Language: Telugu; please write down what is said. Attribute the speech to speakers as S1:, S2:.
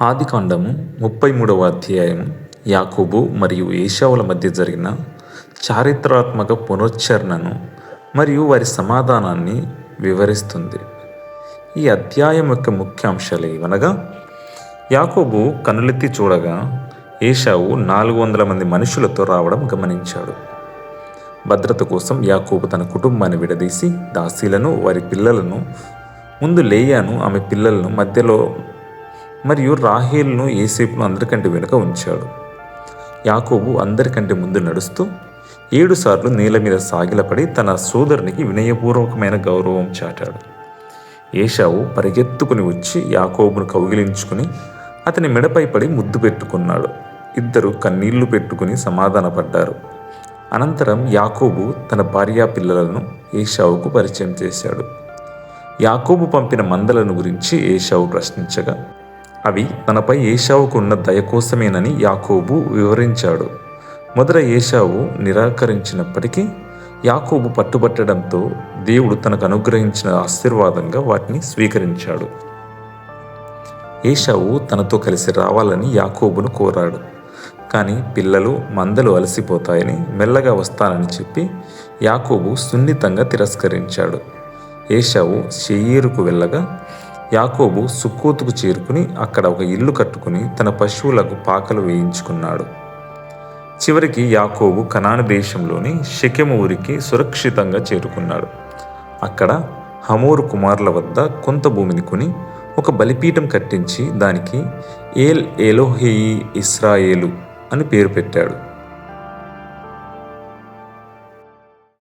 S1: ఆదికాండము 33వ అధ్యాయము యాకోబు మరియు ఏశావుల మధ్య జరిగిన చారిత్రాత్మక పునశ్చరణను మరియు వారి సమాధానాన్ని వివరిస్తుంది. ఈ అధ్యాయం యొక్క ముఖ్య అంశాలు ఏవనగా, యాకోబు కనులెత్తి చూడగా ఏశావు 400 మంది మనుషులతో రావడం గమనించాడు. భద్రత కోసం యాకోబు తన కుటుంబాన్ని విడదీసి దాసీలను, వారి పిల్లలను, ముందు లేయాను ఆమె పిల్లలను మధ్యలో మరియు రాహేలును యోసేపును అందరికంటే వెనుక ఉంచాడు. యాకోబు అందరికంటే ముందు నడుస్తూ 7 సార్లు నేల మీద సాగిలపడి తన సోదరునికి వినయపూర్వకమైన గౌరవం చాటాడు. ఏశావు పరిగెత్తుకుని వచ్చి యాకోబును కౌగిలించుకుని అతని మెడపై పడి ముద్దు పెట్టుకున్నాడు. ఇద్దరు కన్నీళ్లు పెట్టుకుని సమాధానపడ్డారు. అనంతరం యాకోబు తన భార్యా పిల్లలను ఏశావుకు పరిచయం చేశాడు. యాకోబు పంపిన మందలను గురించి ఏశావు ప్రశ్నించగా అవి తనపై ఏశావుకు ఉన్న దయ కోసమేనని యాకోబు వివరించాడు. మొదట ఏశావు నిరాకరించినప్పటికీ యాకోబు పట్టుబట్టడంతో దేవుడు తనకు అనుగ్రహించిన ఆశీర్వాదంగా వాటిని స్వీకరించాడు. ఏశావు తనతో కలిసి రావాలని యాకోబును కోరాడు. కానీ పిల్లలు, మందలు అలసిపోతాయని మెల్లగా వస్తానని చెప్పి యాకోబు సున్నితంగా తిరస్కరించాడు. ఏశావు శేయీరుకు వెళ్ళగా యాకోబు సుక్కోతుకు చేరుకుని అక్కడ ఒక ఇల్లు కట్టుకుని తన పశువులకు పాకలు వేయించుకున్నాడు. చివరికి యాకోబు కనాను దేశంలోని షెకెము ఊరికి సురక్షితంగా చేరుకున్నాడు. అక్కడ హమోరు కుమారుల వద్ద కొంత భూమిని కొని ఒక బలిపీఠం కట్టించి దానికి ఏల్ ఎలోహేయి ఇస్రాయేలు అని పేరు పెట్టాడు.